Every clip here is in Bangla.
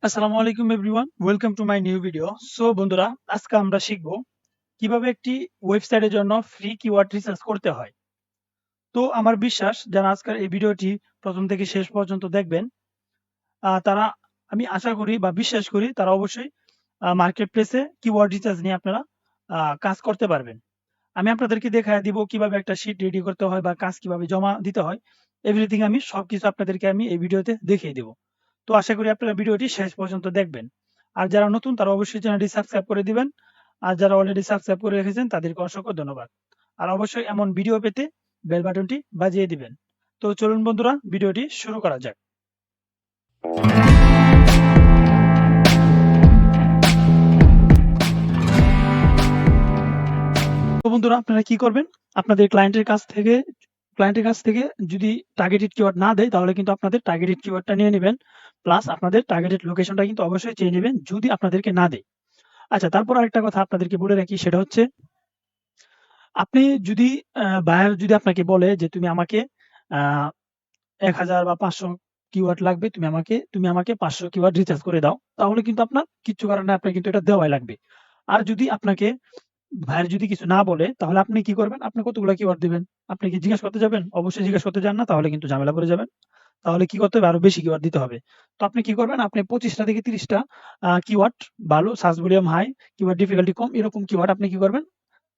আসসালামু আলাইকুম everyone, welcome to my new video. So বন্ধুরা, আজকে আমরা শিখব কিভাবে একটি ওয়েবসাইটের জন্য ফ্রি কিওয়ার্ড রিসার্চ করতে হয়। তো আমার বিশ্বাস যারা আজকের এই ভিডিওটি প্রথম থেকে শেষ পর্যন্ত দেখবেন, তারা, আমি আশা করি বা বিশ্বাস করি তারা অবশ্যই মার্কেট প্লেসে কিওয়ার্ড রিসার্চ নিয়ে আপনারা কাজ করতে পারবেন। আমি আপনাদেরকে দেখায় দিব কিভাবে একটা শিট রেডি করতে হয় বা কাজ কিভাবে জমা দিতে হয়। এভরিথিং আমি সবকিছু আপনাদেরকে আমি এই ভিডিওতে দেখিয়ে দেব। তো আশা করি আপনারা ভিডিওটি শেষ পর্যন্ত দেখবেন। আর যারা নতুন তারা অবশ্যই চ্যানেলটি সাবস্ক্রাইব করে দিবেন। আর যারা অলরেডি সাবস্ক্রাইব করে রেখেছেন তাদেরকে অসংখ্য ধন্যবাদ। আর অবশ্যই এমন ভিডিও পেতে বেল বাটনটি বাজিয়ে দিবেন। তো চলুন বন্ধুরা, ভিডিওটি শুরু করা যাক। তো বন্ধুরা, আপনারা কি করবেন? আপনাদের ক্লায়েন্টের কাছ থেকে যদি টার্গেটেড কিওয়ার্ড না দেয় তাহলে কিন্তু আপনাদের টার্গেটেড কিওয়ার্ডটা নিয়ে নেবেন। প্লাস আপনাদের টার্গেটেড লোকেশনটা কিন্তু অবশ্যই চেয়ে নেবেন যদি আপনাদেরকে না দেয়। আচ্ছা, তারপর আরেকটা কথা আপনাদেরকে বলে রাখি, সেটা হচ্ছে আপনি যদি বায়ার যদি আপনাকে বলে যে তুমি আমাকে আ ১,০০০ বা ৫০০ কিওয়ার্ড লাগবে, তুমি আমাকে ৫০০ কিওয়ার্ড রিচার্জ করে দাও। তাহলে কিন্তু আপনার কিচ্ছু করার নাই, আপনার কিন্তু এটা দেওয়াই লাগবে। আর যদি আপনাকে ভাইয়ের যদি কিছু না বলে তাহলে আপনি কি করবেন? আপনি কতগুলা কিওয়ার্ড দিবেন? আপনি কি জিজ্ঞেস করতে যাবেন? অবশ্যই জিজ্ঞেস করতে যান না, তাহলে কিন্তু ঝামেলা পড়ে যাবেন। তাহলে কি করতে হবে? আরো বেশি কিওয়ার্ড দিতে হবে। তো আপনি কি করবেন? আপনি ২৫ টা থেকে ৩০ টা কিওয়ার্ড ভালো, search volume high, keyword difficulty কম, এরকম কিওয়ার্ড আপনি কি করবেন?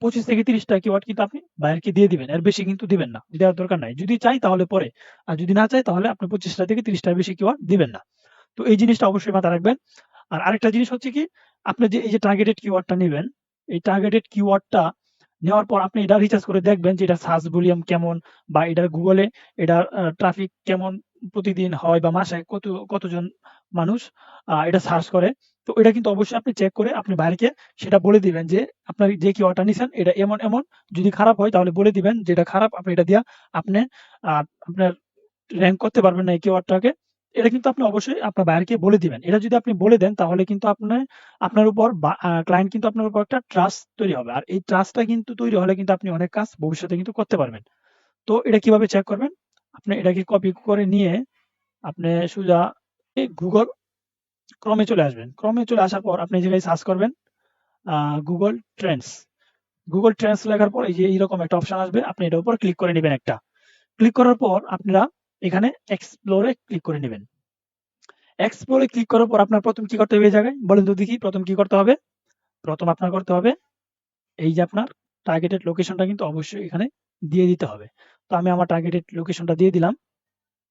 ২৫ থেকে ৩০ টা কিওয়ার্ড কিন্তু আপনি বায়ারকে দিয়ে দিবেন। এর বেশি কিন্তু দিবেন না। দেওয়ার দরকার নাই। যদি চাই তাহলে পরে। আর যদি না চাই তাহলে আপনি ২৫ টা থেকে ৩০ টার বেশি কিওয়ার্ড দিবেন না। তো এই জিনিসটা অবশ্যই মাথায় রাখবেন। আর আরেকটা জিনিস হচ্ছে কি, আপনি যে এই যে টার্গেটেড কিওয়ার্ডটা নিবেন, এই টার্গেটেড কিওয়ার্ডটা নেওয়ার পর আপনি এটা রিসার্চ করে দেখবেন যে এটার সার্চ ভলিউম কেমন, বা এটার গুগলে এটার ট্রাফিক কেমন প্রতিদিন হয়, বা মাসে কতজন মানুষ এটা সার্চ করে। তো এটা কিন্তু অবশ্যই আপনি চেক করে আপনি বাইরেকে সেটা বলে দিবেন যে আপনার যে কিওয়ার্ডটা নিছেন এটা এমন। যদি খারাপ হয় তাহলে বলে দিবেন যে এটা খারাপ। আপনি এটা দিয়া আপনি আপনার র‍্যাংক করতে পারবেন না এই কিওয়ার্ডটাকে। এটা কিন্তু আপনি অবশ্যই আপনার বায়ারকে বলে দিবেন। এটা যদি আপনি বলে দেন তাহলে কিন্তু আপনার উপর বা ক্লায়েন্ট কিন্তু আপনার উপর একটা ট্রাস্ট তৈরি হবে। আর এই ট্রাস্টটা কিন্তু তৈরি হলে কিন্তু আপনি অনেক কাজ ভবিষ্যতে কিন্তু করতে পারবেন। তো এটা কিভাবে চেক করবেন? আপনি এটাকে কপি করে নিয়ে আপনি সোজা Google Chrome এ চলে আসবেন। Chrome এ চলে আসার পর আপনি এই জায়গায় সার্চ করবেন আ Google Trends। Google Trends লেখার পর এই যে এইরকম একটা অপশন আসবে। আপনি এটার উপর ক্লিক করে নিবেন একটা। ক্লিক করার পর আপনারা এখানে এক্সপ্লোর এ ক্লিক করে নিবেন। এক্সপ্লোর এ ক্লিক করার পর আপনার ১ম কি করতে হবে এই জায়গায়? বলেন তো দেখি ১ম কি করতে হবে? ১ম আপনার করতে হবে এই যে আপনার টার্গেটেড লোকেশনটা কিন্তু অবশ্যই এখানে দিয়ে দিতে হবে। তো আমি আমার টার্গেটেড লোকেশনটা দিয়ে দিলাম।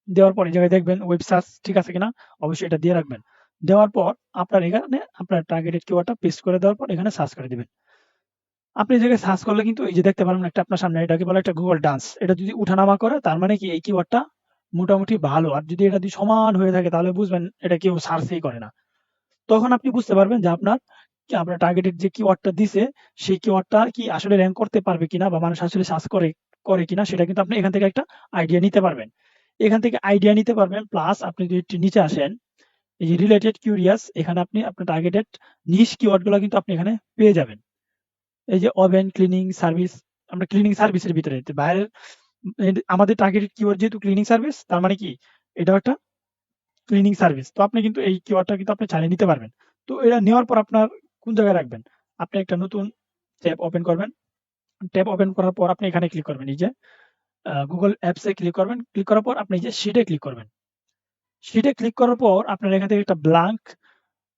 দেওয়ার পর এই জায়গায় দেখবেন ওয়েব সার্চ ঠিক আছে কিনা? অবশ্যই এটা দিয়ে রাখবেন। দেওয়ার পর আপনার এখানে আপনার টার্গেটেড কিওয়ার্ডটা পেস্ট করে দেওয়ার পর এখানে সার্চ করে দিবেন। আপনি এই জায়গায় সার্চ করলে কিন্তু এই যে দেখতে পারবেন একটা আপনার সামনে, এটাকে বলে একটা গুগল ডান্স। এটা যদি উঠানামা করে তার মানে কি এই কিওয়ার্ডটা মোটামুটি ভালো। আর যদি এটা যদি সমান হয়ে থাকে তাহলে বুঝবেন এটা কেউ সার্চই করে না। তখন আপনি বুঝতে পারবেন যে আপনার টার্গেটেড যে কিওয়ার্ডটা দিছে সেই কিওয়ার্ডটা কি আসলে র‍্যাংক করতে পারবে কিনা, বা মানুষ আসলে সার্চ করে কিনা, সেটা কিন্তু আপনি এখান থেকে একটা আইডিয়া নিতে পারবেন। এখান থেকে আইডিয়া নিতে পারবেন, প্লাস আপনি যদি একটু নিচে আসেন, এই যে রিলেটেড কিউরিয়াস, এখানে আপনি আপনার টার্গেটেড নিশ কিওয়ার্ড গুলা কিন্তু আপনি এখানে পেয়ে যাবেন। এই যে ওভেন ক্লিনিং সার্ভিস, আমরা ক্লিনিং সার্ভিসের ভিতরে বাইরের আমাদের টার্গেটেড কিওয়ার্ড যেহেতু ক্লিনিং সার্ভিস, তার মানে কি এটাও একটা ক্লিনিং সার্ভিস। তো আপনি কিন্তু এই কিওয়ার্ডটা কিন্তু আপনি চালিয়ে নিতে পারবেন। তো এটা নেওয়ার পর আপনার কোন জায়গায় রাখবেন? আপনি একটা নতুন ট্যাব ওপেন করবেন। ট্যাব ওপেন করার পর আপনি এখানে ক্লিক করবেন। এই যে Google অ্যাপস এ ক্লিক করবেন। ক্লিক করার পর আপনি এই যে শিট এ ক্লিক করবেন। শিট এ ক্লিক করার পর আপনারা এখান থেকে একটা ব্ল্যাংক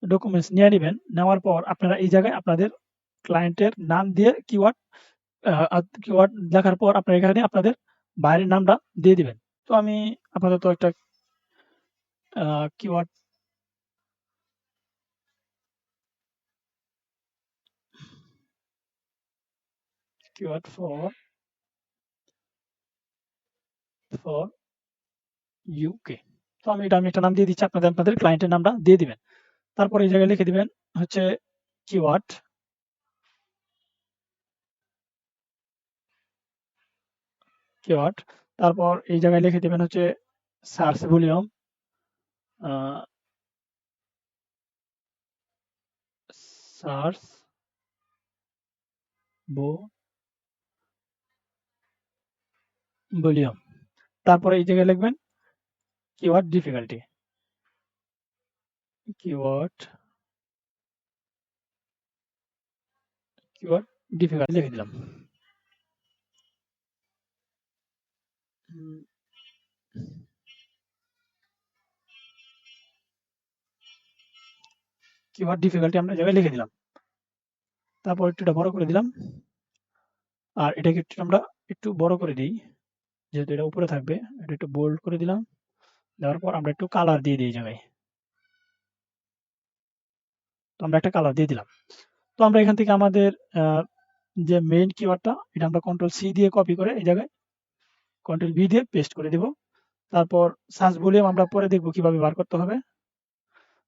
ডকুমেন্টস নিয়ে নিবেন। নেওয়ার পর আপনারা এই জায়গায় আপনাদের ক্লায়েন্টের নাম দিয়ে কিওয়ার্ড লেখার পর আপনারা এখানে আপনাদের বাইরের নামটা দিয়ে দিবেন। তো আমি আপাতত একটা আ কিওয়ার্ড কিওয়ার্ড ফর ইউকে। তো আমি একটা নাম দিয়ে দিচ্ছি। আপনাদের ক্লায়েন্টের নামটা দিয়ে দিবেন। তারপর এই জায়গায় লিখে দিবেন হচ্ছে কিওয়ার্ড, কিওয়ার্ড। তারপর এই জায়গায় লিখে দিবেন হচ্ছে সার্চ ভলিউম, আ সার্চ ভ ভলিউম। তারপরে এই জায়গায় লিখবেন কিওয়ার্ড ডিফিকাল্টি। কিওয়ার্ড ডিফিকাল্ট লিখে দিলাম। কিওয়ার্ড ডিফিকাল্টি আমরা এই জায়গায় লিখে দিলাম। তারপর একটু এটা বড় করে দিলাম। আর এটাকে একটু আমরা একটু বড় করে দিই, যেহেতু এটা উপরে থাকবে। এটা একটু বোল্ড করে দিলাম। দেওয়ার পর আমরা একটু কালার দিয়ে দিই এই জায়গায়। তো আমরা একটা কালার দিয়ে দিলাম। তো আমরা এখান থেকে আমাদের যে মেইন কিওয়ার্ডটা, এটা আমরা কন্ট্রোল সি দিয়ে কপি করে এই জায়গায় কন্ট্রোল ভি দিয়ে পেস্ট করে দিব। তারপর সার্চ ভলিউম আমরা পরে দেখব কিভাবে বার করতে হবে।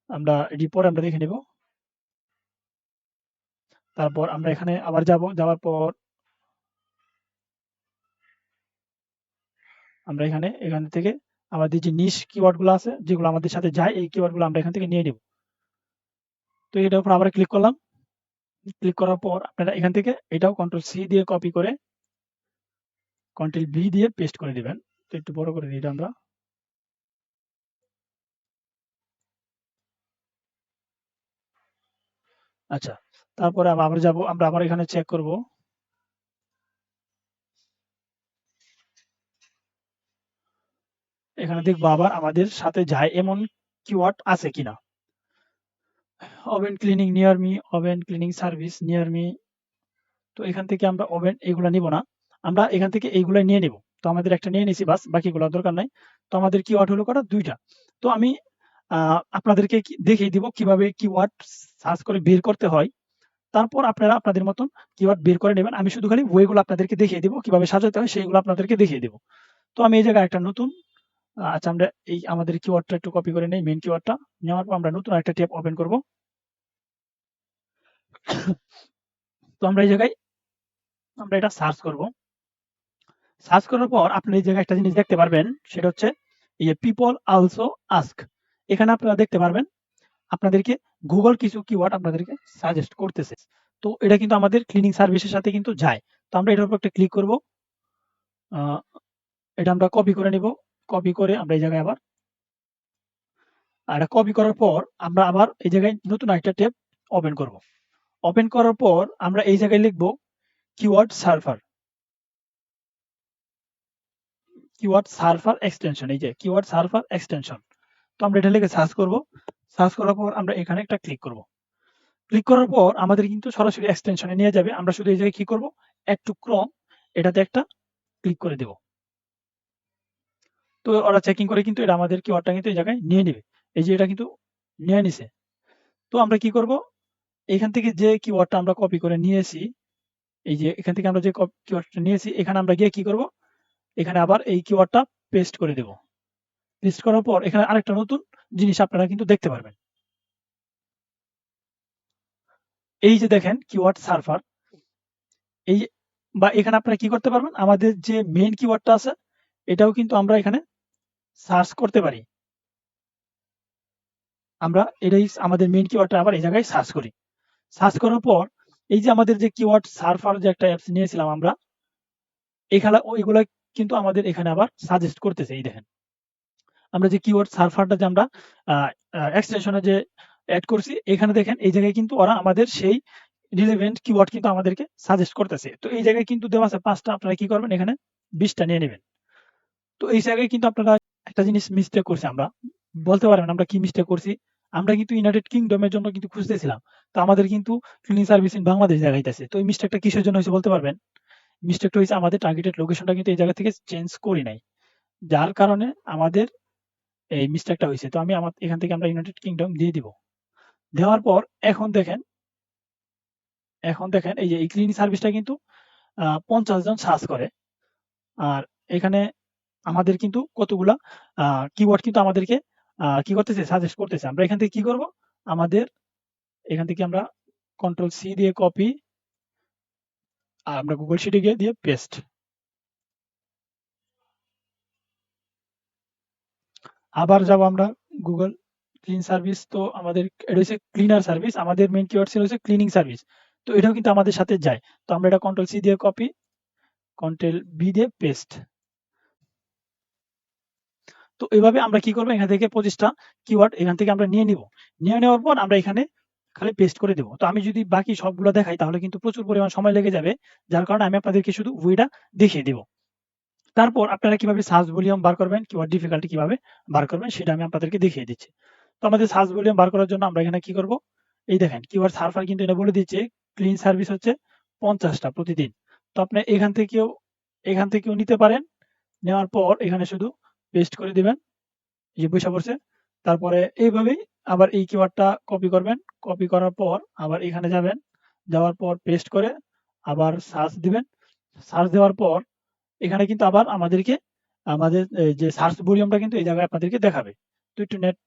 আমরা এটি পরে আমরা দেখে নেব। তারপর আমরা এখানে আবার যাব। যাওয়ার পর আমরা এখান থেকে আমাদের যে নিশ কিওয়ার্ড গুলো আছে, যেগুলো আমাদের সাথে যায়, এই কিওয়ার্ড গুলো আমরা এখান থেকে নিয়ে নিব। তো এটার উপর আবার ক্লিক করলাম। ক্লিক করার পর আপনারা এখান থেকে এটাও কন্ট্রোল সি দিয়ে কপি করে কন্ট্রোল ভি দিয়ে পেস্ট করে দিবেন। তো একটু বড় করে দিই এটা আমরা। আচ্ছা, তারপরে আবার যাব। আমরা আবার এখানে চেক করব। এখানে দেখবো আবার আমাদের সাথে যায় এমন কিওয়ার্ড আছে কিনা। Oven cleaning near me, oven cleaning service near me. তো এখান থেকে আমরা ওভেন এগুলা নিব না। আমরা এখান থেকে এইগুলাই নিয়ে নিব। তো আমাদের একটা নিয়ে নিছি, বাস বাকিগুলো দরকার নাই। তো আমাদের কিওয়ার্ড হলো কটা? ২ টা। তো আমি আপনাদেরকে দেখিয়ে দিব কিভাবে কিওয়ার্ড সার্চ করে বের করতে হয়। তারপর আপনারা আপনাদের মতন কিওয়ার্ড বের করে নেবেন। আমি শুধু খালি ওয়ে গুলো আপনাদেরকে দেখিয়ে দিব, কিভাবে সাজাতে হয় সেইগুলো আপনাদেরকে দেখিয়ে দিব। তো আমি এই জায়গায় একটা নতুন আচ্ছা, আমরা এই আমাদের কিওয়ার্ডটা একটু কপি করে নেই, মেইন কিওয়ার্ডটা। নেওয়ার পর আমরা নতুন আরেকটা ট্যাব ওপেন করব। তো আমরা এই জায়গায় আমরা এটা সার্চ করব। সার্চ করার পর আপনি এই জায়গায় একটা জিনিস দেখতে পারবেন, সেটা হচ্ছে এই যে পিপল অলসো আস্ক। এখানে আপনারা দেখতে পারবেন আপনাদেরকে গুগল কিছু কিওয়ার্ড আপনাদেরকে সাজেস্ট করতেছে। তো এটা কিন্তু আমাদের ক্লিনিং সার্ভিসের সাথে কিন্তু যায়। তো আমরা এটার উপর একটা ক্লিক করব। আ এটা আমরা কপি করে নিব। কপি করে আমরা এই জায়গায় আবার এটা কপি করার পর আমরা আবার এই জায়গায় নতুন আরেকটা ট্যাব ওপেন করব। ওপেন করার পর আমরা এই জায়গায় লিখব keyword server. Keyword server extension, এই যে কিওয়ার্ড সার্ভার এক্সটেনশন। তো আমরা এটা লিখে সার্চ করব। সার্চ করার পর আমরা এখানে একটা ক্লিক করব। ক্লিক করার পর আমাদের কিন্তু সরাসরি এক্সটেনশনে নিয়ে যাবে। আমরা শুধু এই জায়গায় কি করব? এড টু ক্রোম এটাতে একটা ক্লিক করে দেব। তো ওরা চেকিং করে কিন্তু এটা আমাদের কিওয়ার্ডটা কিন্তু এই জায়গায় নিয়ে নিবে। এই যে এটা কিন্তু নিয়ে নিছে। তো আমরা কি করব? এখান থেকে যে কিওয়ার্ডটা আমরা কপি করে নিয়েছি, এই যে এখান থেকে আমরা যে কিওয়ার্ডটা নিয়েছি, এখানে আমরা গিয়ে কি করব? এখানে আবার এই কিওয়ার্ডটা পেস্ট করে দেব। পেস্ট করার পর এখানে আরেকটা নতুন জিনিস আপনারা কিন্তু দেখতে পারবেন। এই যে দেখেন কিওয়ার্ড সার্ভার, এই বা এখানে আপনারা কি করতে পারবেন? আমাদের যে মেইন কিওয়ার্ডটা আছে, এটাও কিন্তু আমরা এখানে সার্চ করতে পারি। আমরা এটাই আমাদের মেইন কিওয়ার্ডটা আবার এই জায়গায় সার্চ করি। সার্চ করার পর এই যে আমাদের যে কিওয়ার্ড সার্ভার যে একটা অ্যাপস নিয়েছিলাম আমরা, এখানে ওইগুলা কিন্তু আমাদের এখানে আবার সাজেস্ট করতেছে। এই দেখেন। আমরা যে কিওয়ার্ড সার্ভারটা যে আমরা আ আ এক্সটেনশনে যে এড করছি, এখানে দেখেন এই জায়গায় কিন্তু ওরা আমাদের সেই রিলেভেন্ট কিওয়ার্ড কিন্তু আমাদেরকে সাজেস্ট করতেছে। তো এই জায়গায় কিন্তু দেওয়া আছে ৫ টা, আপনারা কি করবেন? এখানে ২০ টা নিয়ে নিবেন। তো এই জায়গায় কিন্তু আপনারা একটা জিনিস মিস্টেক করছি আমরা। বলতে পারেন আমরা কি মিস্টেক করছি? আমরা কিন্তু ইউনাইটেড কিংডম এর জন্য কিন্তু খুঁজতেছিলাম। তো আমাদের কিন্তু ক্লিনিং সার্ভিস ইন বাংলাদেশ দেখাইতেছে। তো এই মিস্টেকটা কিসের জন্য হইছে বলতে পারবেন? মিস্টেকটা হইছে আমাদের টার্গেটেড লোকেশনটা কিন্তু এই জায়গা থেকে চেঞ্জ করি নাই। যার কারণে আমাদের এই মিস্টেকটা হইছে। তো আমি এখান থেকে আমরা ইউনাইটেড কিংডম দিয়ে দিব। দেওয়ার পর এখন দেখেন এই যে এই ক্লিনিং সার্ভিসটা কিন্তু ৫০ জন সার্চ করে। আর এখানে আমাদের কিন্তু কতগুলা আ কিওয়ার্ড কিন্তু আমাদেরকে কি করতেছে? সাজেস্ট করতেছে। আমরা এখান থেকে কি করব? আমাদের এখান থেকে আমরা কন্ট্রোল সি দিয়ে কপি, আর আমরা গুগল শিটে গিয়ে দিয়ে পেস্ট। আবার যাব আমরা গুগল ক্লিন সার্ভিস। তো আমাদের এটা হচ্ছে ক্লিনার সার্ভিস। আমাদের মেইন কিওয়ার্ড ছিল হচ্ছে ক্লিনিং সার্ভিস। তো এটাও কিন্তু আমাদের সাথে যায়। তো আমরা এটা কন্ট্রোল সি দিয়ে কপি, কন্ট্রোল ভি দিয়ে পেস্ট। তো এইভাবে আমরা কি করবো, এখান থেকে 25টা কিওয়ার্ড এখান থেকে আমরা নিয়ে নিব। নিয়ে নেওয়ার পর আমরা এখানে খালি পেস্ট করে দেব। তো আমি যদি বাকি সবগুলো দেখাই তাহলে কিন্তু প্রচুর পরিমাণ সময় লেগে যাবে। যার কারণে আমি আপনাদেরকে শুধু ওয়েটা দেখিয়ে দিব। তারপর আপনারা কিভাবে সার্চ ভলিউম বার করবেন, কিওয়ার্ড ডিফিকাল্টি কিভাবে বার করবেন সেটা আমি আপনাদেরকে দেখিয়ে দিচ্ছি। তো আমাদের সার্চ ভলিউম বার করার জন্য আমরা এখানে কি করব, এই দেখেন কিওয়ার্ড সার্ভার কিন্তু এটা বলে দিচ্ছে ক্লিন সার্ভিস হচ্ছে 50টা প্রতিদিন। তো আপনি এখান থেকেও নিতে পারেন। নেওয়ার পর এখানে শুধু পেস্ট করে দিবেন, এই যে পয়সা পড়ছে। তারপরে এইভাবেই আবার এই কিওয়ার্ডটা কপি করবেন। কপি করার পর আবার এখানে যাবেন, যাওয়ার পর পেস্ট করে আবার সার্চ দিবেন। সার্চ দেওয়ার পর এখানে কিন্তু আবার আমাদের যে সার্চ ভলিউমটা কিন্তু এই জায়গায় আপনাদেরকে দেখাবে। তো একটু নেট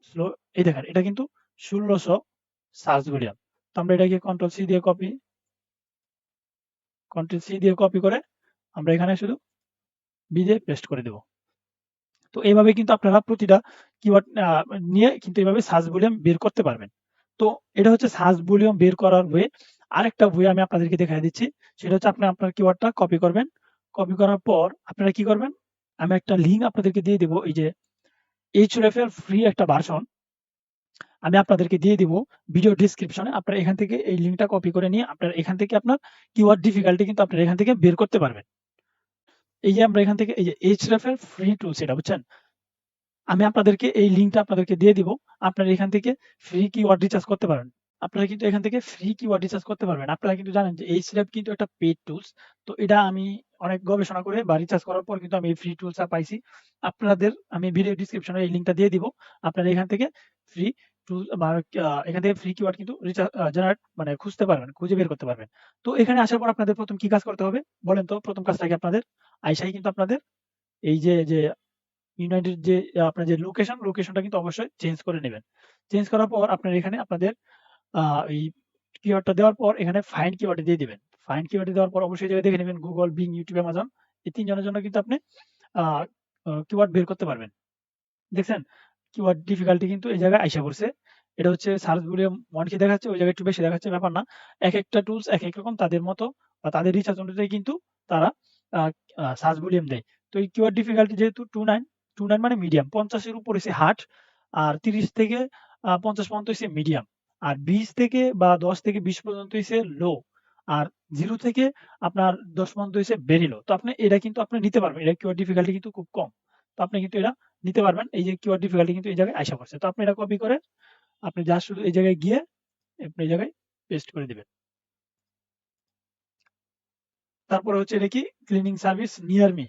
স্লো, এই দেখেন এটা কিন্তু 1600 সার্চ ভলিউম। তো আমরা এটাকে কন্ট্রোল সি দিয়ে কপি করে আমরা এখানে শুধু দিয়ে পেস্ট করে দেব। তো এইভাবে কিন্তু আপনারা প্রতিটা কিওয়ার্ড নিয়ে কিন্তু এইভাবে সার্চ ভলিউম বের করতে পারবেন। তো এটা হচ্ছে সার্চ ভলিউম বের করার ওয়ে। আরেকটা ওয়ে আমি আপনাদেরকে দেখাই দিচ্ছি। সেটা হচ্ছে আপনি আপনার কিওয়ার্ডটা কপি করবেন। কপি করার পর আপনারা কি করবেন? আমি একটা লিঙ্ক আপনাদেরকে দিয়ে দিব। এই যে href এর ফ্রি একটা ভার্সন আমি আপনাদেরকে দিয়ে দিব ভিডিও ডেসক্রিপশনে। আপনারা এখান থেকে এই লিঙ্কটা কপি করে নিয়ে আপনারা এখান থেকে আপনার কিওয়ার্ড ডিফিকাল্টি কিন্তু আপনারা এখান থেকে বের করতে পারবেন। এই যে আমরা এখান থেকে এই যে href এর ফ্রি টুলস এটা বুঝছেন? আমি আপনাদেরকে এই লিঙ্কটা আপনাদেরকে দিয়ে দিব। আপনারা এখান থেকে ফ্রি কিওয়ার্ড রিসার্চ করতে পারেন। আপনারা কিন্তু এখান থেকে ফ্রি কিওয়ার্ড রিসার্চ করতে পারবেন। আপনারা কিন্তু জানেন যে Href কিন্তু একটা পেইড টুলস। তো এটা আমি অনেক গবেষণা করে বা রিসার্চ করার পর কিন্তু আমি এই ফ্রি টুলসটা পাইছি। আপনাদের আমি ভিডিও ডেসক্রিপশনে এই লিঙ্কটা দিয়ে দিব। আপনারা এখান থেকে ফ্রি টুল বা এখান থেকে ফ্রি কিওয়ার্ড কিন্তু জেনারেট মানে খুঁজতে পারবেন, খুঁজে বের করতে পারবেন। তো এখানে আসার পর আপনাদের ১ম কি কাজ করতে হবে? বলেন তো ১ম কাজটা কি আপনাদের? আইসাই কিন্তু আপনাদের এই যে ইউনাইটেড যে আপনার যে লোকেশনটা কিন্তু অবশ্যই চেঞ্জ করে নেবেন। চেঞ্জ করার পর আপনার এখানে আপনাদের এই কিওয়ার্ডটা দেওয়ার পর এখানে ফাইন্ড কিওয়ার্ডে দিয়ে দিবেন। ফাইন্ড কিওয়ার্ডে দেওয়ার পর অবশ্যই এই জায়গায় দেখে নেবেন Google, Bing, YouTube, Amazon এই ৩ জনের জন্য কিন্তু আপনি আ আ কিওয়ার্ড বের করতে পারবেন। দেখছেন? কিওয়ার্ড ডিফিকাল্টি কিন্তু এই জায়গায় আইসা পড়ছে। এটা হচ্ছে সার্চ ভলিউম 1 কি দেখাচ্ছে, ওই জায়গায় একটু বেশি দেখাচ্ছে, ব্যাপার না। একেকটা টুলস একেক রকম তাদের মতো বা তাদের রিসার্চ অনুযায়ী কিন্তু তারা আ আ সার্চ ভলিউম দেয়। তো এই কিওয়ার্ড ডিফিকাল্টি যেহেতু 29 মানে মিডিয়াম, ৫০ এর উপর হইছে হার্ড আর ৩০ থেকে ৫০ পর্যন্ত হইছে মিডিয়াম। আর ২০ থেকে বা ১০ থেকে ২০ পর্যন্ত হইছে লো। আর 0 থেকে আপনার ১০ পর্যন্ত হইছে ভেরি লো। তো আপনি এটা কিন্তু আপনি নিতে পারবেন। এটা কিওয়ার্ড ডিফিকাল্টি কিন্তু খুব কম। তো আপনি কিন্তু এটা নিতে পারবেন। এই যে কিওয়ার্ড ডিফিকাল্টি কিন্তু এই জায়গায় আইসা পড়ছে। তো আপনি এটা কপি করে আপনি জাস্ট শুধু এই জায়গায় গিয়ে আপনি এই জায়গায় পেস্ট করে দিবেন। তারপরে হচ্ছে এটা কি ক্লিনিং সার্ভিস নিয়ার মি।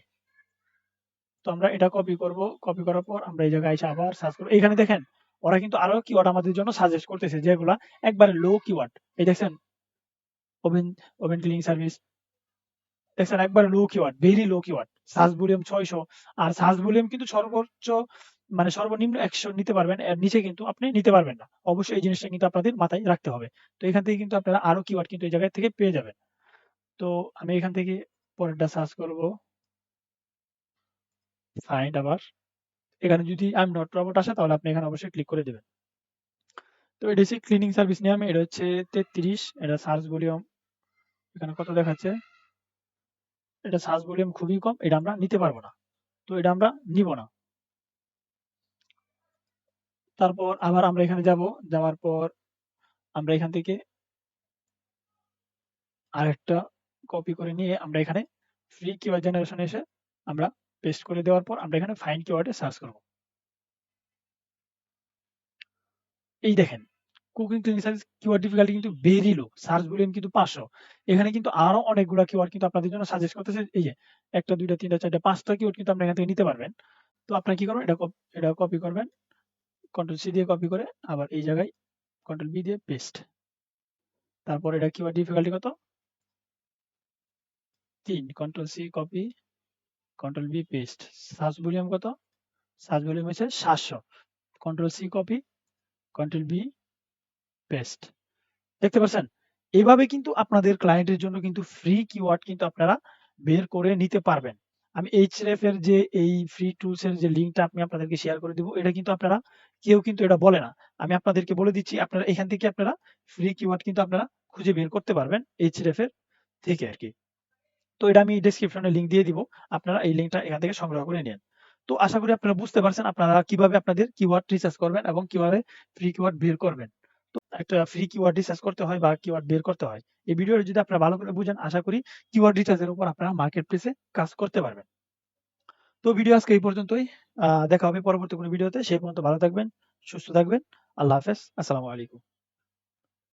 তো আমরা এটা কপি করব। কপি করার পর আমরা এই জায়গায় আইসা আবার সার্চ করব। এখানে দেখেন ওরা কিন্তু আরো কিওয়ার্ড আমাদের জন্য সাজেস্ট করতেছে যেগুলা একবারে লো কিওয়ার্ড। এই দেখছেন ওভেন ওভেন ক্লিনিং সার্ভিস দেখছেন একবারে low keyword, very low keyword. Search volume ৬০০ আর সার্চ ভলিউম কিন্তু সর্বোচ্চ মানে সর্বনিম্ন ১০০ নিতে পারবেন। এর নিচে কিন্তু আপনি নিতে পারবেন না। অবশ্যই এই জিনিসটা কিন্তু আপনাদের মাথায় রাখতে হবে। তো এখান থেকে কিন্তু আপনারা আরো কিওয়ার্ড কিন্তু এই জায়গা থেকে পেয়ে যাবেন। তো আমি এখান থেকে পরেরটা সার্চ করব। ফাইন্ড আবার। এখানে যদি আই এম নট রোবট আসে তাহলে আপনি এখানে অবশ্যই ক্লিক করে দিবেন। তো এটা হচ্ছে ক্লিনিং সার্ভিস নিয়ে এটা হচ্ছে ৩৩ এটা সার্চ ভলিউম এখানে কত দেখাচ্ছে? এটা সার্চ ভলিউম খুবই কম। এটা আমরা নিতে পারব না। তো এটা আমরা নিব না। তারপর আবার আমরা এখানে যাব। যাওয়ার পর আমরা এখান থেকে আরেকটা কপি করে নিয়ে আমরা এখানে ফ্রি কিওয়ার্ড জেনারেশন এ এসে আমরা পেস্ট করে দেওয়ার পর আমরা এখানে ফাইন্ড কিওয়ার্ডে সার্চ করব। এই দেখেন cooking cleaning service keyword difficulty কিন্তু ভেরি লো। সার্চ ভলিউম কিন্তু ৫০০। এখানে কিন্তু আরো অনেকগুলা কিওয়ার্ড কিন্তু আপনাদের জন্য সাজেস্ট করতেছে। এই যে ১ টা ২ টা ৩ টা ৪ টা ৫ টা কিওয়ার্ড কিন্তু আপনি এখান থেকে নিতে পারবেন। তো আপনারা কি করবেন? এটা কপি করবেন। কন্ট্রোল সি দিয়ে কপি করে আবার এই জায়গায় কন্ট্রোল ভি দিয়ে পেস্ট। তারপর এটা কিওয়ার্ড ডিফিকাল্টি কত? ৩ control C copy, control V paste. Search volume কত? সার্চ ভলিউম হচ্ছে ৭০০। Control C copy, control V paste. দেখতে পাচ্ছেন? এভাবে কিন্তু আপনাদের ক্লায়েন্টের জন্য কিন্তু ফ্রি কিওয়ার্ড কিন্তু আপনারা বের করে নিতে পারবেন। আমি Href এর যে এই ফ্রি টুলস এর যে লিঙ্কটা আমি আপনাদেরকে শেয়ার করে দিব, এটা কিন্তু আপনারা কেউ কিন্তু এটা বলে না। আমি আপনাদেরকে বলে দিচ্ছি আপনারা এখান থেকে আপনারা ফ্রি কিওয়ার্ড কিন্তু আপনারা খুঁজে বের করতে পারবেন Href এর থেকে আরকি। তো এটা আমি ডেসক্রিপশনে লিঙ্ক দিয়ে দিব। আপনারা এই লিঙ্কটা এখান থেকে সংগ্রহ করে নিন। তো আশা করি আপনারা বুঝতে পারছেন আপনারা কিভাবে আপনাদের কিওয়ার্ড রিসার্চ করবেন এবং কিভাবে ফ্রি কিওয়ার্ড বের করবেন। তো একটা ফ্রি কিওয়ার্ড রিসার্চ করতে হয় বা কিওয়ার্ড বের করতে হয়। এই ভিডিওটা যদি আপনারা ভালো করে বুঝেন, আশা করি কিওয়ার্ড রিসার্চ এর উপর আপনারা মার্কেট প্লেসে কাজ করতে পারবেন। তো ভিডিও আজকে এই পর্যন্তই। দেখা হবে পরবর্তী কোনো ভিডিওতে। সেই পর্যন্ত ভালো থাকবেন, সুস্থ থাকবেন। আল্লাহ হাফেজ। আসসালামু আলাইকুম।